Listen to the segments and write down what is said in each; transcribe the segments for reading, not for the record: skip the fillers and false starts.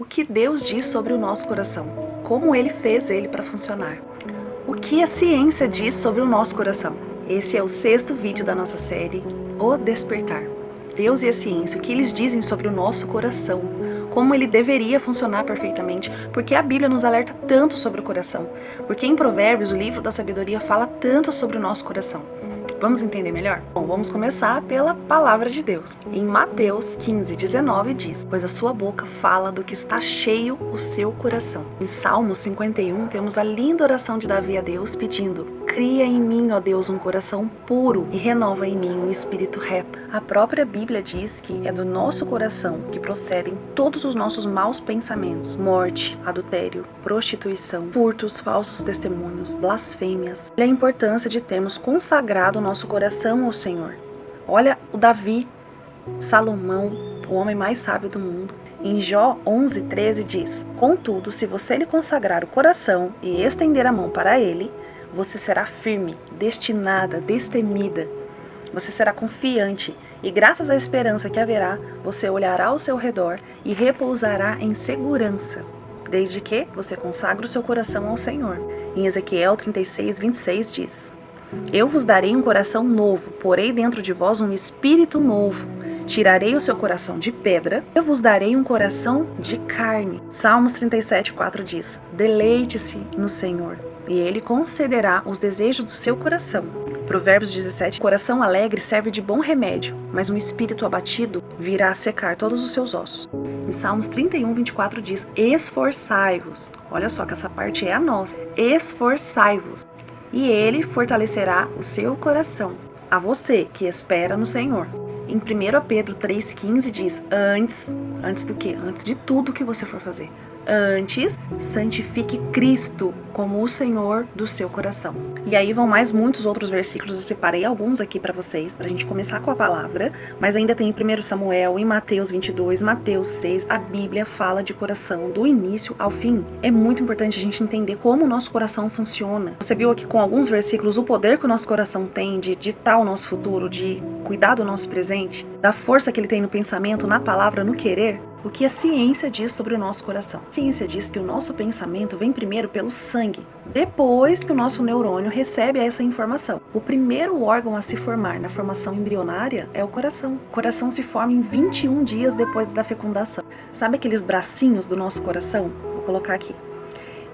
O que Deus diz sobre o nosso coração? Como Ele fez ele para funcionar? O que a ciência diz sobre o nosso coração? Esse é o 6º vídeo da nossa série, O Despertar. Deus e a ciência, o que eles dizem sobre o nosso coração? Como ele deveria funcionar perfeitamente? Porque a Bíblia nos alerta tanto sobre o coração? Porque em Provérbios, o livro da sabedoria, fala tanto sobre o nosso coração? Vamos entender melhor? Bom, vamos começar pela palavra de Deus. Em Mateus 15:19 diz: pois a sua boca fala do que está cheio o seu coração. Em Salmo 51 temos a linda oração de Davi a Deus pedindo: cria em mim, ó Deus, um coração puro e renova em mim um espírito reto. A própria Bíblia diz que é do nosso coração que procedem todos os nossos maus pensamentos: morte, adultério, prostituição, furtos, falsos testemunhos, blasfêmias. E a importância de termos consagrado o nosso coração ao Senhor. Olha o Davi, Salomão, o homem mais sábio do mundo. Em Jó 11:13 diz: contudo, se você lhe consagrar o coração e estender a mão para ele, você será firme, destinada, destemida. Você será confiante e, graças à esperança que haverá, você olhará ao seu redor e repousará em segurança, desde que você consagra o seu coração ao Senhor. Em Ezequiel 36:26 diz: eu vos darei um coração novo, porei dentro de vós um espírito novo. Tirarei o seu coração de pedra, eu vos darei um coração de carne. Salmos 37:4 diz: deleite-se no Senhor, e Ele concederá os desejos do seu coração. Provérbios 17: coração alegre serve de bom remédio, mas um espírito abatido virá a secar todos os seus ossos. Em Salmos 31:24 diz: esforçai-vos. Olha só que essa parte é a nossa. Esforçai-vos, e Ele fortalecerá o seu coração, a você que espera no Senhor. Em 1 Pedro 3,15 diz: antes do que? Antes de tudo que você for fazer. Antes, santifique Cristo como o Senhor do seu coração. E aí vão mais muitos outros versículos, eu separei alguns aqui para vocês, pra gente começar com a palavra, mas ainda tem em 1 Samuel, em Mateus 22, Mateus 6, a Bíblia fala de coração do início ao fim. É muito importante a gente entender como o nosso coração funciona. Você viu aqui com alguns versículos o poder que o nosso coração tem de ditar o nosso futuro, de cuidar do nosso presente, da força que ele tem no pensamento, na palavra, no querer. O que a ciência diz sobre o nosso coração? A ciência diz que o nosso pensamento vem primeiro pelo sangue, depois que o nosso neurônio recebe essa informação. O primeiro órgão a se formar na formação embrionária é o coração. O coração se forma em 21 dias depois da fecundação. Sabe aqueles bracinhos do nosso coração? Vou colocar aqui.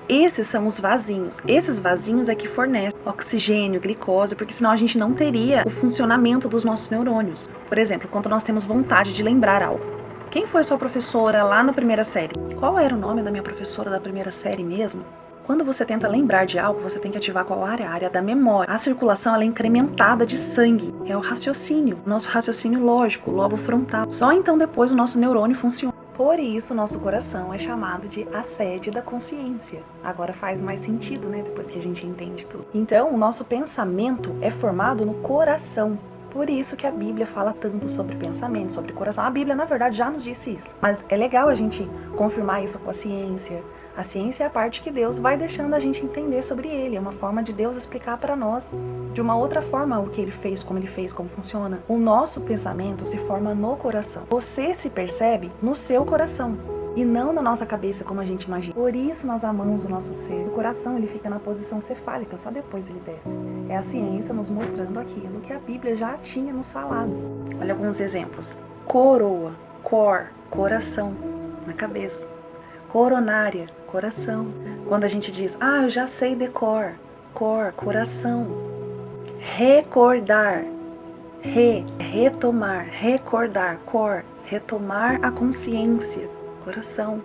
Esses são os vasinhos. Esses vasinhos é que fornecem oxigênio, glicose, porque senão a gente não teria o funcionamento dos nossos neurônios. Por exemplo, quando nós temos vontade de lembrar algo. Quem foi sua professora lá na primeira série? Qual era o nome da minha professora da primeira série mesmo? Quando você tenta lembrar de algo, você tem que ativar qual área? A área da memória. A circulação ela é incrementada de sangue. É o raciocínio. O nosso raciocínio lógico, o lobo frontal. Só então depois o nosso neurônio funciona. Por isso, o nosso coração é chamado de a sede da consciência. Agora faz mais sentido, né? Depois que a gente entende tudo. Então, o nosso pensamento é formado no coração. Por isso que a Bíblia fala tanto sobre pensamento, sobre coração. A Bíblia, na verdade, já nos disse isso. Mas é legal a gente confirmar isso com a ciência. A ciência é a parte que Deus vai deixando a gente entender sobre Ele. É uma forma de Deus explicar para nós, de uma outra forma, o que Ele fez, como funciona. O nosso pensamento se forma no coração. Você se percebe no seu coração. E não na nossa cabeça, como a gente imagina. Por isso nós amamos o nosso ser. O coração ele fica na posição cefálica, só depois ele desce. É a ciência nos mostrando aquilo que a Bíblia já tinha nos falado. Olha alguns exemplos. Coroa, coração, na cabeça. Coronária, coração. Quando a gente diz, eu já sei decor, coração. Recordar, retomar, recordar, retomar a consciência. Coração.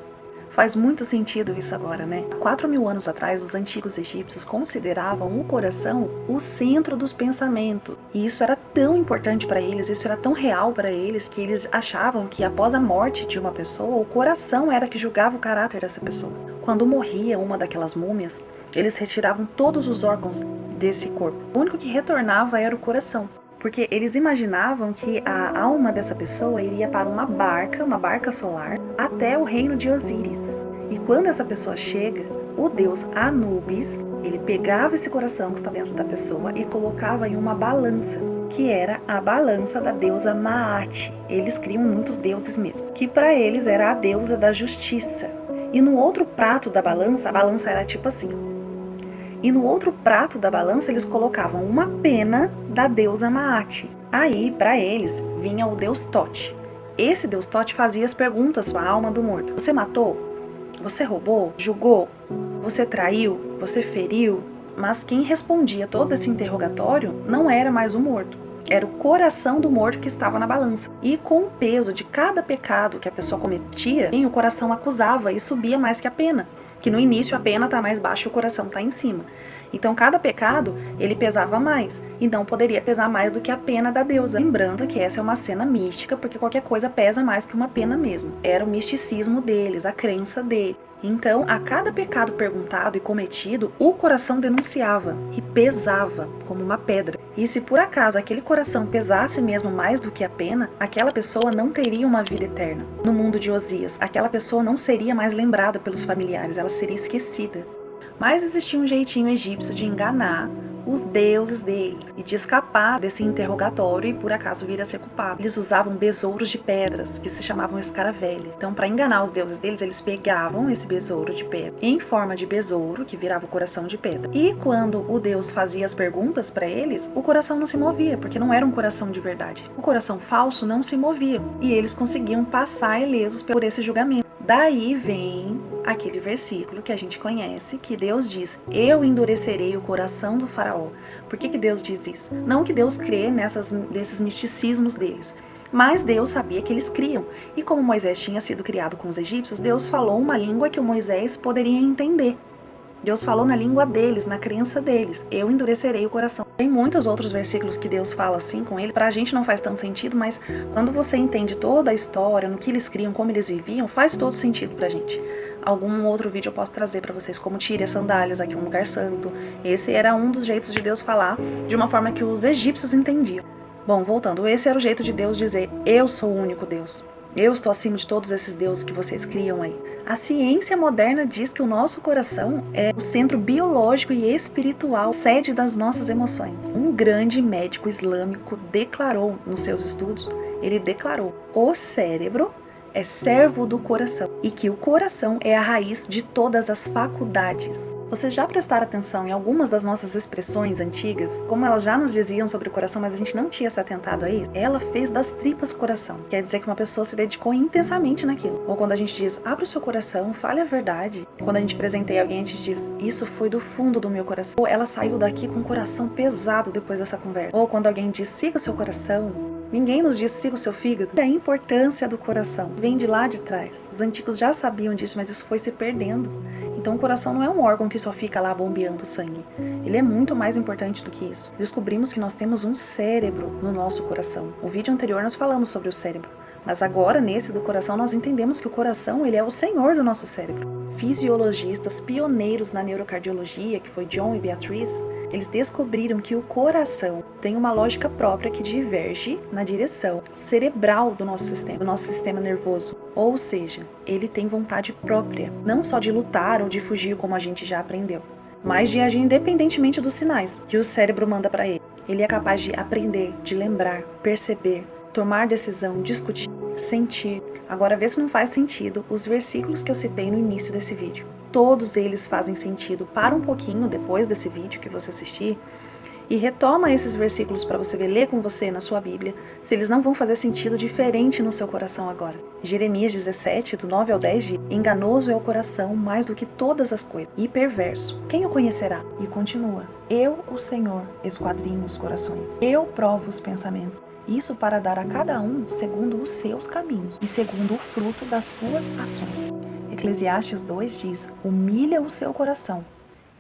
Faz muito sentido isso agora, né? Há 4.000 anos atrás, os antigos egípcios consideravam o coração o centro dos pensamentos. E isso era tão importante para eles, isso era tão real para eles, que eles achavam que após a morte de uma pessoa, o coração era que julgava o caráter dessa pessoa. Quando morria uma daquelas múmias, eles retiravam todos os órgãos desse corpo. O único que retornava era o coração. Porque eles imaginavam que a alma dessa pessoa iria para uma barca solar, até o reino de Osíris. E quando essa pessoa chega, o deus Anubis, ele pegava esse coração que está dentro da pessoa e colocava em uma balança. que era a balança da deusa Maat. Eles criam muitos deuses mesmo, que para eles era a deusa da justiça. E no outro prato da balança, a balança era tipo assim. E no outro prato da balança eles colocavam uma pena da deusa Maat. Aí, para eles, vinha o deus Tote. Esse deus Tote fazia as perguntas à alma do morto. Você matou? Você roubou? Julgou? Você traiu? Você feriu? Mas quem respondia todo esse interrogatório não era mais o morto. Era o coração do morto que estava na balança. E com o peso de cada pecado que a pessoa cometia, o coração acusava e subia mais que a pena. Que no início a pena está mais baixa e o coração está em cima. Então cada pecado, ele pesava mais. E não poderia pesar mais do que a pena da deusa. Lembrando que essa é uma cena mística, porque qualquer coisa pesa mais que uma pena mesmo. Era o misticismo deles, a crença deles. Então, a cada pecado perguntado e cometido, o coração denunciava e pesava como uma pedra. E se por acaso aquele coração pesasse mesmo mais do que a pena, aquela pessoa não teria uma vida eterna. No mundo de Osias, aquela pessoa não seria mais lembrada pelos familiares, ela seria esquecida. Mas existia um jeitinho egípcio de enganar os deuses dele e de escapar desse interrogatório e por acaso vir a ser culpado. Eles usavam besouros de pedras, que se chamavam escaravelhos. Então, para enganar os deuses deles, eles pegavam esse besouro de pedra em forma de besouro, que virava o coração de pedra. E quando o deus fazia as perguntas para eles, o coração não se movia, porque não era um coração de verdade. O coração falso não se movia e eles conseguiam passar ilesos por esse julgamento. Daí vem aquele versículo que a gente conhece, que Deus diz: eu endurecerei o coração do faraó. Por que Deus diz isso? Não que Deus crê nesses misticismos deles, mas Deus sabia que eles criam. E como Moisés tinha sido criado com os egípcios, Deus falou uma língua que o Moisés poderia entender. Deus falou na língua deles, na crença deles. Eu endurecerei o coração. Tem muitos outros versículos que Deus fala assim com ele. Pra gente não faz tanto sentido, mas quando você entende toda a história, no que eles criam, como eles viviam, faz todo sentido pra gente. Algum outro vídeo eu posso trazer pra vocês, como tire as sandálias, aqui é um lugar santo. Esse era um dos jeitos de Deus falar de uma forma que os egípcios entendiam. Bom, voltando, esse era o jeito de Deus dizer: eu sou o único Deus. Eu estou acima de todos esses deuses que vocês criam aí. A ciência moderna diz que o nosso coração é o centro biológico e espiritual, sede das nossas emoções. Um grande médico islâmico declarou nos seus estudos, ele declarou: o cérebro é servo do coração e que o coração é a raiz de todas as faculdades. Vocês já prestaram atenção em algumas das nossas expressões antigas, como elas já nos diziam sobre o coração, mas a gente não tinha se atentado a isso? Ela fez das tripas coração. Quer dizer que uma pessoa se dedicou intensamente naquilo. Ou quando a gente diz: abra o seu coração, fale a verdade. Quando a gente presenteia alguém, a gente diz: isso foi do fundo do meu coração. Ou ela saiu daqui com o coração pesado depois dessa conversa. Ou quando alguém diz: siga o seu coração. Ninguém nos diz: siga o seu fígado. A importância do coração vem de lá de trás. Os antigos já sabiam disso, mas isso foi se perdendo. Então o coração não é um órgão que só fica lá bombeando sangue. Ele é muito mais importante do que isso. Descobrimos que nós temos um cérebro no nosso coração. No vídeo anterior nós falamos sobre o cérebro. Mas agora, nesse do coração, nós entendemos que o coração, ele é o senhor do nosso cérebro. Fisiologistas pioneiros na neurocardiologia, que foi John e Beatrice, eles descobriram que o coração tem uma lógica própria que diverge na direção cerebral do nosso sistema nervoso. Ou seja, ele tem vontade própria, não só de lutar ou de fugir como a gente já aprendeu, mas de agir independentemente dos sinais que o cérebro manda para ele. Ele é capaz de aprender, de lembrar, perceber, tomar decisão, discutir, sentir. Agora vê se não faz sentido os versículos que eu citei no início desse vídeo. Todos eles fazem sentido. Para um pouquinho depois desse vídeo que você assistir e retoma esses versículos para você ver, ler com você na sua Bíblia, se eles não vão fazer sentido diferente no seu coração agora. Jeremias 17, do 9 ao 10 diz: enganoso é o coração mais do que todas as coisas, e perverso. Quem o conhecerá? E continua: eu, o Senhor, esquadrinho os corações. Eu provo os pensamentos. Isso para dar a cada um segundo os seus caminhos e segundo o fruto das suas ações. Eclesiastes 2 diz: humilha o seu coração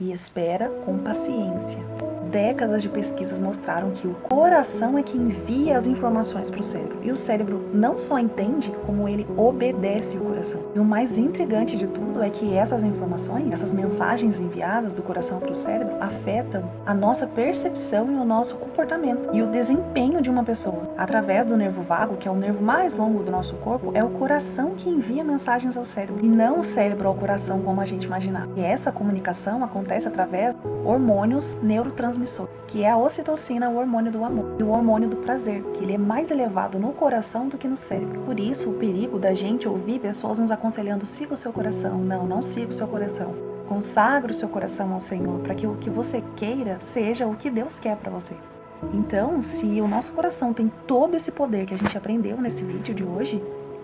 e espera com paciência. Décadas de pesquisas mostraram que o coração é que envia as informações para o cérebro. E o cérebro não só entende, como ele obedece o coração. E o mais intrigante de tudo é que essas informações, essas mensagens enviadas do coração para o cérebro, afetam a nossa percepção e o nosso comportamento e o desempenho de uma pessoa. Através do nervo vago, que é o nervo mais longo do nosso corpo, é o coração que envia mensagens ao cérebro, e não o cérebro ao coração como a gente imaginava. E essa comunicação acontece através de hormônios neurotransmissores. neurotransmissor, que é a ocitocina, o hormônio do amor, e o hormônio do prazer, que ele é mais elevado no coração do que no cérebro. Por isso, o perigo da gente ouvir pessoas nos aconselhando: siga o seu coração. Não, não siga o seu coração. Consagre o seu coração ao Senhor, para que o que você queira seja o que Deus quer para você. Então, se o nosso coração tem todo esse poder que a gente aprendeu nesse vídeo de hoje,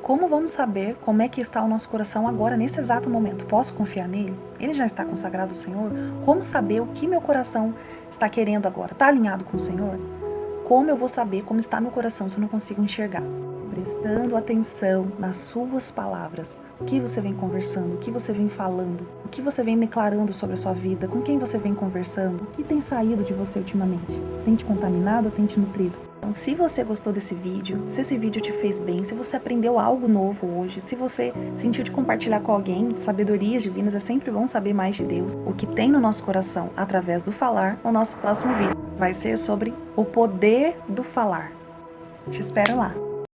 como vamos saber como é que está o nosso coração agora, nesse exato momento? Posso confiar nele? Ele já está consagrado ao Senhor? Como saber o que meu coração está querendo agora? Está alinhado com o Senhor? Como eu vou saber como está meu coração se eu não consigo enxergar? Prestando atenção nas suas palavras. O que você vem conversando, o que você vem falando, o que você vem declarando sobre a sua vida, com quem você vem conversando, o que tem saído de você ultimamente? Tem te contaminado ou tem te nutrido? Então, se você gostou desse vídeo, se esse vídeo te fez bem, se você aprendeu algo novo hoje, se você sentiu de compartilhar com alguém de sabedorias divinas, é sempre bom saber mais de Deus, o que tem no nosso coração através do falar. O nosso próximo vídeo vai ser sobre o poder do falar. Te espero lá!